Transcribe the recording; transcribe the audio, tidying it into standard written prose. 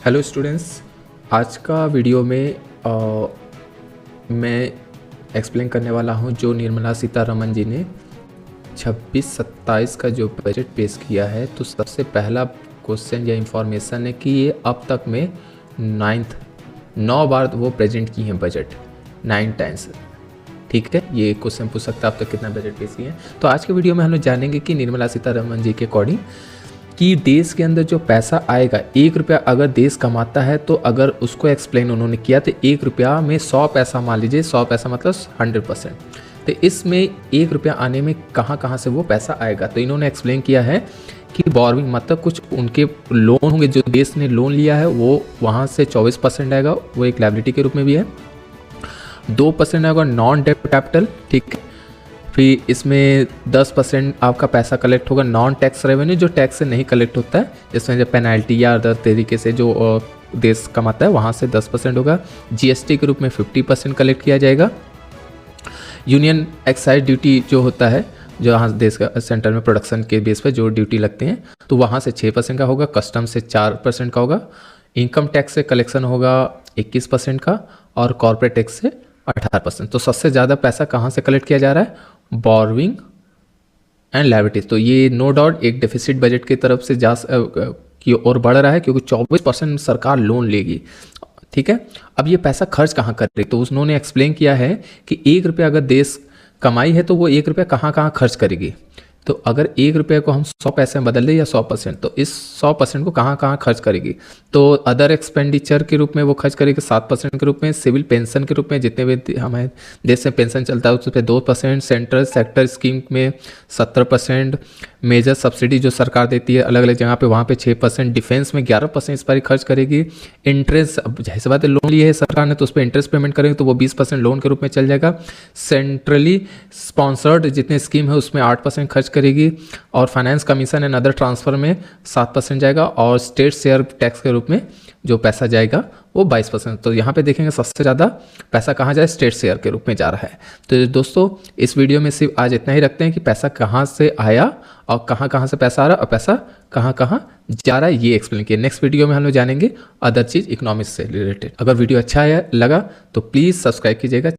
Hello students, आज का video में मैं एक्सप्लेन करने वाला हूं जो निर्मला सीतारमण जी ने 26-27 का जो बजट पेश किया है। तो सबसे पहला क्वेश्चन या इंफॉर्मेशन है कि ये अब तक में 9 बार वो प्रेजेंट की हैं बजट, 9 टाइम्स। ठीक है, ये क्वेश्चन पूछ सकता है अब तक कितना बजट पेश किए हैं। तो आज के वीडियो में हम लोग जानेंगे कि निर्मला सीतारमण जी के अकॉर्डिंग कि देश के अंदर जो पैसा आएगा, 1 रुपया अगर देश कमाता है तो अगर उसको एक्सप्लेन उन्होंने किया तो 1 रुपया में 100 पैसा, मान लीजिए 100 पैसा मतलब 100%, तो इसमें 1 रुपया आने में कहाँ से वो पैसा आएगा। तो इन्होंने एक्सप्लेन किया है कि बोरविंग मतलब कुछ उनके लोन होंगे, जो देश ने लोन लिया है वो वहाँ से 24% आएगा, वो एक लायबिलिटी के रूप में भी है। 2% आएगा नॉन डेब्ट कैपिटल, ठीक है। फिर इसमें 10% आपका पैसा कलेक्ट होगा नॉन टैक्स रेवेन्यू, जो टैक्स से नहीं कलेक्ट होता है, जिसमें जो पेनल्टी या अदर तरीके से जो देश कमाता है वहाँ से 10% होगा। जीएसटी के रूप में 50% कलेक्ट किया जाएगा। यूनियन एक्साइज ड्यूटी जो होता है, जो यहाँ देश का सेंटर में प्रोडक्शन के बेस पर जो ड्यूटी लगते हैं, तो वहाँ से 6% का होगा। कस्टम से 4% का होगा। इनकम टैक्स से कलेक्शन होगा 21% का, और कॉर्पोरेट टैक्स से 18%। तो सबसे ज़्यादा पैसा कहाँ से कलेक्ट किया जा रहा है? Borrowing and liabilities. तो ये नो डाउट एक डेफिसिट बजट की तरफ से की ओर बढ़ रहा है, क्योंकि 24% सरकार लोन लेगी। ठीक है, अब ये पैसा खर्च कहाँ कर रही है? तो उन्होंने एक्सप्लेन किया है कि 1 रुपया अगर देश कमाई है तो वो 1 रुपया कहाँ खर्च करेगी। तो अगर 1 रुपये को हम 100 पैसे में बदल दें या 100%, तो इस 100% को कहाँ खर्च करेगी? तो अदर एक्सपेंडिचर के रूप में वो खर्च करेगी 7% के रूप में। सिविल पेंशन के रूप में जितने भी हमारे देश में पेंशन चलता है उस पर 2%। सेंट्रल सेक्टर स्कीम में 17%। मेजर सब्सिडी जो सरकार देती है अलग अलग जगह पे, वहाँ पे 6%। डिफेंस में 11% इस पर खर्च करेगी। इंटरेस्ट, अब जैसे बात है लोन लिए है सरकार ने तो उस पर इंटरेस्ट पेमेंट करेंगे तो वो 20% लोन के रूप में चल जाएगा। सेंट्रली स्पॉन्सर्ड जितने स्कीम है उसमें 8% खर्च करेगी, और finance commission and other transfer में 7% जाएगा, और स्टेट शेयर टैक्स के रूप में जो पैसा जाएगा वो 22%। तो यहाँ पे देखेंगे सबसे ज़्यादा पैसा कहाँ जाए? स्टेट शेयर के रूप में जा रहा है। तो दोस्तों इस वीडियो में सिर्फ आज इतना ही रखते हैं कि पैसा कहाँ से आया और कहाँ से पैसा आ रहा है और पैसा कहाँ जा रहा है, ये एक्सप्लेन किया। नेक्स्ट वीडियो में हम लोग जानेंगे अदर चीज़ इकोनॉमिक्स से रिलेटेड। अगर वीडियो अच्छा लगा तो प्लीज़ सब्सक्राइब कीजिएगा।